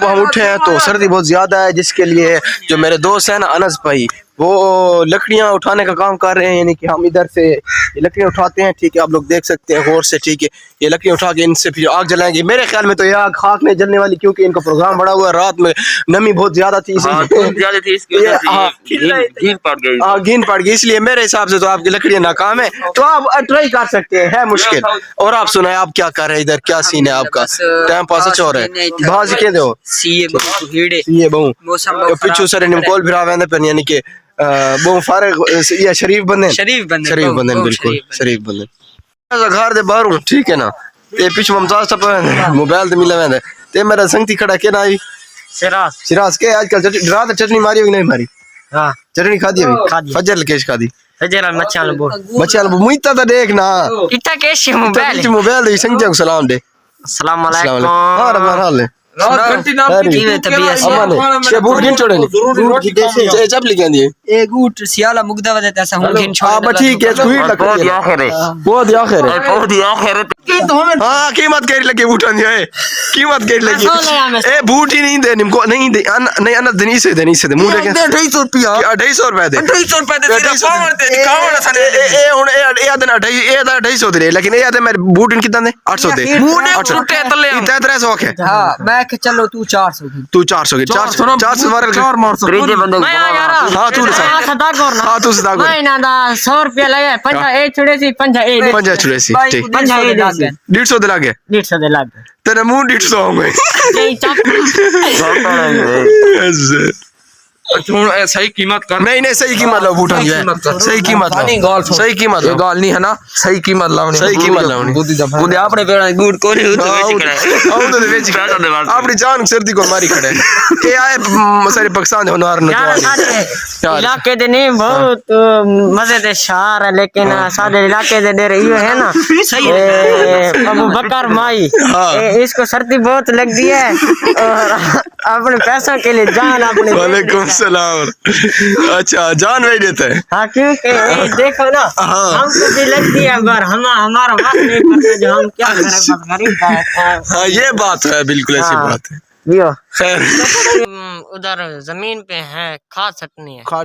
हम उठे हैं तो सर्दी बहुत ज्यादा है, जिसके लिए जो मेरे दोस्त हैं ना अनस भाई, वो लकड़ियां उठाने का काम कर रहे हैं। यानी कि हम इधर से ये लकड़ियां उठाते हैं, ठीक है, आप लोग देख सकते हैं गौर से, ठीक है। ये लकड़ियां उठा के इनसे फिर आग जलाएंगे। मेरे ख्याल में तो ये आग खाक नहीं जलने वाली, क्योंकि इनका प्रोग्राम बड़ा हुआ है, रात में नमी बहुत ज्यादा थी, घिन पड़ गई, इसलिए मेरे हिसाब से तो आपकी लकड़ियां नाकाम है। तो आप ट्राई कर सकते हैं, है मुश्किल। और आप सुनाए, आप क्या कर रहे हैं इधर, क्या सीन है आपका? टाइम पास अच्छा हो रहा है, बाज के दो पिछू सर निमकोल फिरा वेंदे पे, यानी कि वो फारग या शरीफ बंदे बिल्कुल शरीफ बंदे घर दे बाहरों, ठीक है ना। ते पिछू ममताज तप मोबाइल ते मिला वेंदे ते मेरा संगती खड़ा के ना आई सिराज के आजकल रात चटनी मारी हो नहीं मारी? हां चटनी खादी है, फजर केश खादी, फजर मच्छाल मुइता तो देख ना इता केश मोबाइल दे संगती को सलाम दे। अस्सलाम वालेकुम। हां रमजान हाल है घंटी नाम की तबीयत से बूट गिन छोड़े बूट की देसे चप लिख दिए एक बूट सियाला मुगदा वजह ऐसा हूं गिन छोड़। हां ठीक है कोई लग बहुत आखिर है बहुत आखिर हां कीमत कह लगे बूट है कीमत कह लगी ए बूट ही नहीं दे निमको नहीं दे नहीं अन देनी से मुंह देखे 250 रुपया 250 रुपए दे 250 रुपए दे तेरा पावर दे कावण सन ए हुन ए आदन 250 दे, लेकिन ए आदे मेरे बूट इन कितना दे 800 दे 800 तले 300 है। हां मैं चलो तू 400 की 400 मार 4 बंदे हां तू सदा करना हां तू सदा कर नहीं ना 100 रुपया लगे 50 ए छुड़े सी 50 छुड़े सी ठीक 50 ए 150 दे लागे 150 दे लागे तेरे मुंह 150 होंगे नहीं चाप सही कीमत कर नहीं सही कीमत लो बूटा सही कीमत सही कीमत ये गाल नहीं है ना, सही कीमत लावनी बुद्धि आपने पेड़ा बूट को नहीं बेच अपनी जान सर्दी को मारी खड़े के आए सारे पाकिस्तान होनहार इलाके दे नहीं बहुत मजे दे शहर है, लेकिन सारे इलाके दे डर ये है ना अबू बकर माई इसको सर्दी बहुत लगती है और अपने पैसों के लिए जान अपने वालेकुम सलाम। अच्छा जान वही देता है हाँ, क्योंकि देखो ना हमको भी लगती है पर हमारा बात नहीं करते जो हम क्या करें गरीब है। हाँ ये बात है, बिल्कुल ऐसी बात है। खैर उधर जमीन पे है खाद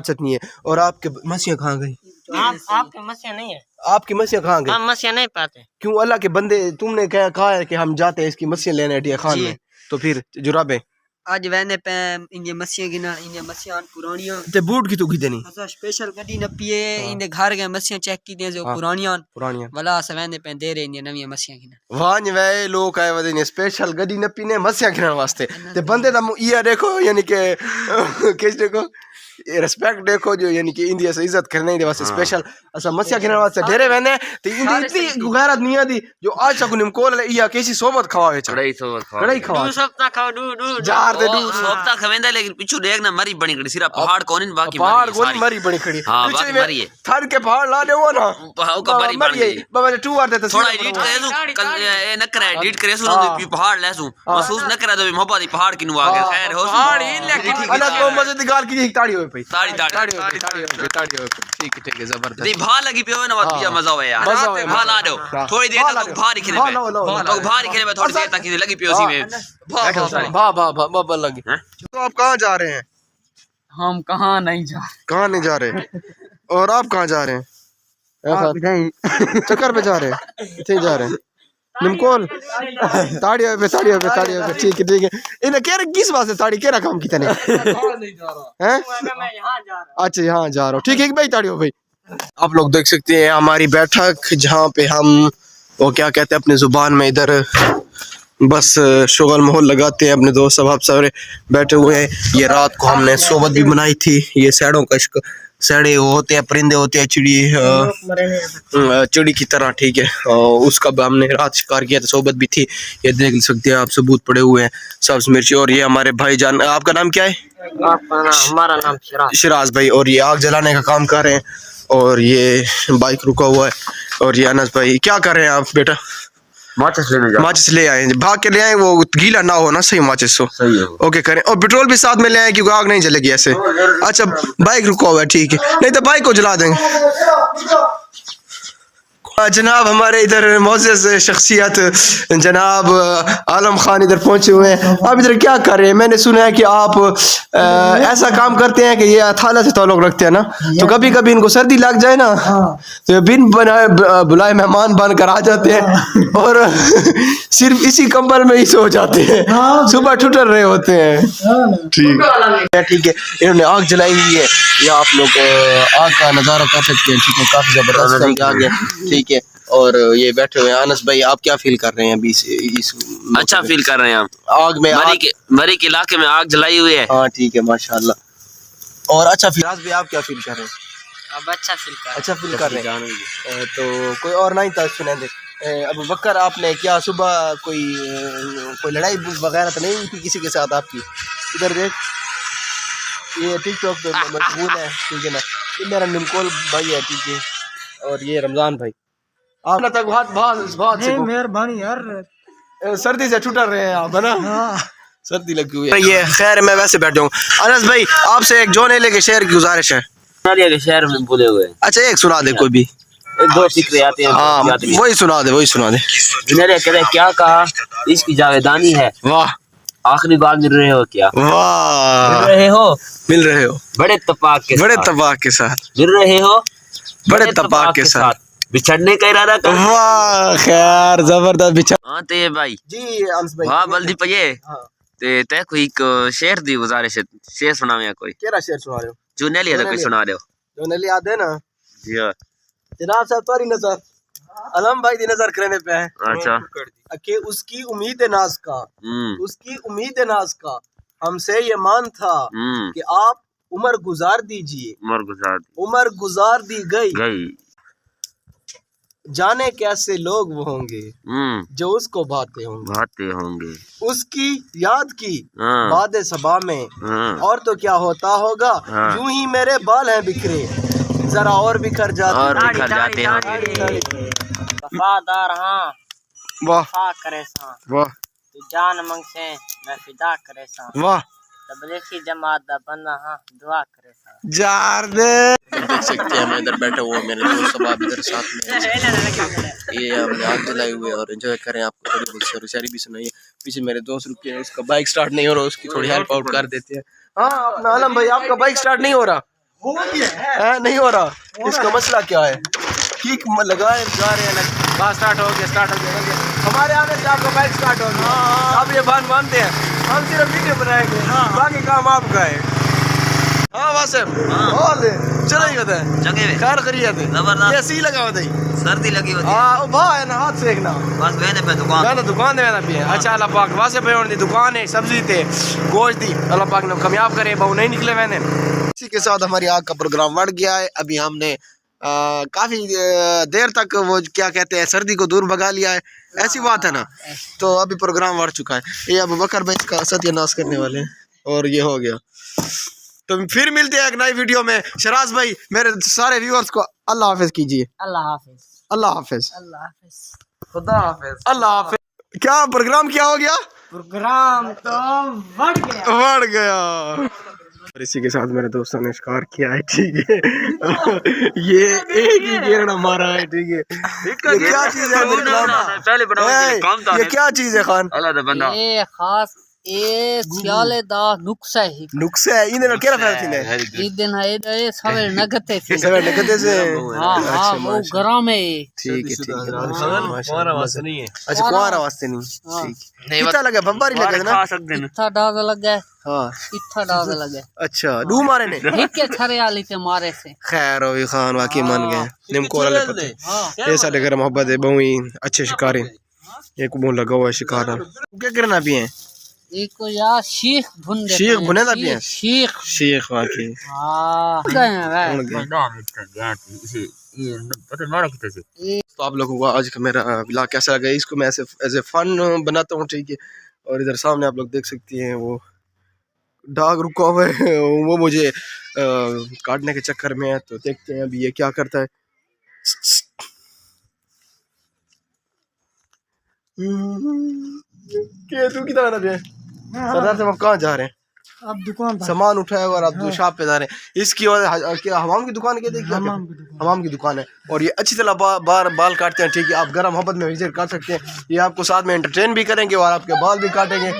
चटनी है और आपके मछलियाँ कहाँ गई? आपके मछलियाँ नहीं है? आपकी मछलियाँ कहाँ गई? हम मछलियाँ नहीं पाते। क्यों? अल्लाह के बंदे, तुमने क्या कहा है कि हम जाते हैं इसकी मछलियाँ लेने अटिया खान में, तो फिर जुराबे आज वैने पे इनके मछलियां गिना इनके मछलियां पुरानियां ते बूट की तो की देनी ऐसा स्पेशल गड्डी न पिए इनके घर के मछलियां चेक की दे जो पुरानियां वाला से वैने पे दे रहे इनके नवी मछलियां गिना वान वे लोग आए वदे ने स्पेशल गड्डी न पीने मछलियां गिनन वास्ते ते बंदे दा ये देखो, यानी के किस देखो ये रिस्पेक्ट देखो जो, यानी कि इंडिया से इज्जत करने के वास्ते स्पेशल ऐसा मछलियां गिनन वास्ते ढेरे वने ते इतनी गुगारत नहीं आदी जो आज तक निमकोल या कैसी सोबत खवावे कड़ाई खवा सप्ताह खाओ दू जार दे दू सप्ताह खवेंदा, लेकिन पिछु देखना मरी बनी खड़ी सिर्फ पहाड़ कोन बाकी पहाड़ कोन मरी बनी खड़ी। हां बाकी मरी है थर के पहाड़ ला देवो ना पहाड़ का मरी है बाबा टू बार देता थोड़ा एडिट करे सु कल ए न करे एडिट करे सु पहाड़ लेसु महसूस न करे तो मोहब्बत पहाड़ किनु आ गया। खैर हो पहाड़ ही लेकिन अलग को मजे गाल की ताड़ी हो भाई ताड़ी हो ठीक है जबरदस्त नहीं भा लगी पियो ना बात मजा हो यार भा ला दो थोड़ी देर तक भारी खेले में तो भारी खेले में थोड़ी देर तक लगी पियो सी में भा लगी। तो आप कहां जा रहे हैं? हम कहां नहीं जा रहे और आप कहां जा रहे हैं? चक्कर पे जा रहे हैं, इथे जा रहे हैं निमकोल ताड़ियों पे ठीक है इन्हें कह रहे किस बात से ताड़ी कह रहा काम की तने हैं? अच्छा यहाँ जा रहा हूँ, ठीक है भाई ताड़ियों भाई। आप लोग देख सकते हैं हमारी बैठक जहाँ पे हम वो क्या कहते हैं अपनी जुबान में इधर बस शुगल मोहल लगाते हैं, अपने दोस्त सब सारे बैठे हुए हैं। ये रात को हमने सोबत भी बनाई थी, ये सैडों का सैडे होते हैं, परिंदे होते हैं, चिड़ी की तरह, ठीक है, उसका हमने रात शिकार किया था, सोबत भी थी, ये देख सकते हैं आप, सबूत पड़े हुए हैं, सब्ज मिर्ची। और ये हमारे भाईजान, आपका नाम क्या है? हमारा नाम शिराज भाई, और ये आग जलाने का काम कर रहे हैं, और ये बाइक रुका हुआ है, और ये अनस भाई क्या कर रहे हैं आप बेटा? माचिस ले आए, भाग के ले आए, वो गीला ना हो ना, सही माचिस हो सही है। ओके करें, और पेट्रोल भी साथ में ले आए क्योंकि आग नहीं जलेगी ऐसे। अच्छा बाइक रुका हुआ है, ठीक है, नहीं तो बाइक को जला देंगे। जनाब हमारे इधर मोअज़्ज़ज़ शख्सियत जनाब आलम खान इधर पहुंचे हुए हैं। आप इधर क्या कर रहे हैं? मैंने सुना है कि आप ऐसा काम करते हैं कि ये अथाला से ताल्लुक़ रखते हैं ना, तो कभी कभी इनको सर्दी लग जाए ना तो बिन बनाए बुलाए मेहमान बनकर आ जाते हैं और सिर्फ इसी कंबल में ही सो जाते हैं, सुबह ठुठर रहे होते हैं। ठीक है, ठीक है। इन्होंने आग जलाई हुई है, ये आप लोग आग का नज़ारा कर सकते हैं। ठीक है, काफ़ी ज़बरदस्त आग है। ठीक है, और ये बैठे हुए हैं। अनस भाई, आप क्या फील कर रहे हैं अभी इस अच्छा फील कर रहे हैं आप? आग में मरी के इलाके में आग जलाई हुई है। हाँ ठीक है, माशाल्लाह। और अच्छा फील भाई, आप क्या फील कर रहे हैं? अब अच्छा फील कर रहे हैं। तो कोई और नहीं था सुने दे। अबू बकर, आपने क्या सुबह कोई लड़ाई वगैरह तो नहीं हुई थी किसी के साथ आपकी? इधर देख, ये टिकटॉक पे मशगूल है। ठीक है ना, ये मेरा निमकोल भाई है। ठीक है, और ये रमजान भाई। आप तक बहुत से मेहरबानी यार, सर्दी से छुटा रहे हैं आप, है ना? सर्दी लगी हुई है। ये खैर, मैं वैसे बैठ जाऊँ। अनस भाई, आपसे एक जोनेले के शेर की गुजारिश है। के शहर में बोले हुए। अच्छा, एक सुना दे कोई भी। एक दो फिक्रे आते हैं। हाँ, वही सुना दे। कहते क्या कहा, इसकी जावेदानी है। वाह, आखिरी बार मिल रहे हो क्या? वाह, मिल रहे हो बड़े तपाक के साथ मिल रहे हो, बड़े तपाक के साथ बिछड़ने का इरादा कर। वाह, खैर जबरदस्त बिछड़। हाँ ते भाई जी अंश भाई, वाह बल्दी पये। हाँ, ते कोई शेर दी गुजारिश है, शेर सुनावे कोई। केरा शेर सुना रहे हो? जो नहीं लिया कोई सुना रहे हो? जो नहीं याद है ना जी हाँ। जनाब साहब, तुम्हारी नजर अलम भाई दी नजर करने पे है। अच्छा, कि उसकी उम्मीद नाज का हमसे ये मान था कि आप उम्र गुजार दीजिए। उम्र गुजार दी गई। जाने कैसे लोग वो होंगे जो उसको भाते होंगे। उसकी याद की बादे सबा में और तो क्या होता होगा। यूं ही मेरे बाल हैं बिखरे, जरा और बिखर जाते हैं। वफादार हाँ, वाह वफा करे सा, वाह तू जान मंग से मैं फिदा करे सा, वाह, तबलीगी जमात दा बंदा हाँ, दुआ करे सा। जार दे। देख सकते हैं, मैं इधर बैठा हुआ, मेरे दोस्त सब आप इधर साथ में। ये हमने आग जलाई हुई है और एंजॉय करें। आपको थोड़ी बहुत शायरी भी सुनाइए। पीछे मेरे दोस्त रुके हैं, उसका बाइक स्टार्ट नहीं हो रहा, उसकी थोड़ी हेल्प आउट कर देते हैं। हाँ, अपना आलम भाई, आपका बाइक स्टार्ट नहीं हो रहा है? नहीं हो रहा, इसका मसला क्या है? ठीक लगाए जा रहे हैं, बात स्टार्ट हो गया। हमारे आने से आपका बाइक स्टार्ट हो गया। आप ये बांधते हैं, हम सिर्फ वीडियो बनाएंगे, बाकी काम आपका है। हाँ वासिम, चले खैर खैरियत है। ऐसे ही लगा होता है, सर्दी लगी होती है। हाँ भाई है ना, हाथ सेकना बस वेने पे दुकान देना भी है। अच्छा, अल्लाह पाक वासिम भाई दी दुकान है, सब्जी थे, गोश्त दी, अल्लाह पाक ने कामयाब करे, बहु नहीं निकले मैंने। इसी के साथ हमारी आग का प्रोग्राम बढ़ गया है। अभी हमने काफी देर तक वो क्या कहते हैं, सर्दी को दूर भगा लिया है, ऐसी बात है ना। तो अभी प्रोग्राम बढ़ चुका है। ये अबू बकर भाई का सत्यानाश करने वाले हैं और ये हो गया। तो फिर मिलते हैं एक नई वीडियो में। शराज भाई, मेरे सारे व्यूअर्स को अल्लाह हाफिज कीजिए। अल्लाह हाफिज। अल्लाह हाफिज। अल्लाह हाफिज। खुदा हाफिज। अल्लाह हाफिज। क्या प्रोग्राम क्या हो गया? प्रोग्राम तो बढ़ गया। और इसी के साथ मेरे दोस्तों ने शिकार किया है। ठीक है, ये एक ही घेरना मारा है। ठीक है, ये क्या चीज है? ये क्या चीज है खान? ये खास ये सियाले दा नुक्सा है इन्हें केरा फैल थी ने ई दिन है ये सवेरे नगते से हां वो गरम है। ठीक है कुआरा वास्ते नहीं है। अच्छा, कुआरा वास्ते नहीं। ठीक, कितना लगा? बम्बारी लगा ना, इतना डाग लगा। हां, इतना डाग लगा। अच्छा, डू मारे ने हिके छरे आली ते मारे से। खैर हो खान वाकई मान गए, निमको वाले पत्ते। ये साडे घर मोहब्बत है, बहुत ही अच्छे शिकारी। ये को मुंह लगा हुआ है शिकार। क्या करना भी है? इको यार शीख भुन दे, शीख भुने दा भी है। शीख वाकई हां गए। तो आप लोगों को आज का मेरा व्लॉग कैसा लगा? इसको मैं ऐसे एज ए फन बनाता हूँ। ठीक है, और इधर सामने आप लोग देख सकती हैं वो डाग रुका हुआ है, वो मुझे काटने के चक्कर में है। तो देखते हैं अभी ये क्या करता है। तू किधर सरदार साहब, आप कहाँ जा रहे हैं? अब दुकान सामान उठाया और अब शॉप पे जा रहे हैं। इसकी और क्या हमाम की दुकान कहते हैं क्या? हमाम की दुकान है। और ये अच्छी तरह बाल काटते हैं, ठीक है। आप गर्म मोहब्बत में विजिट कर सकते हैं। ये आपको साथ में एंटरटेन भी करेंगे और आपके बाल भी काटेंगे।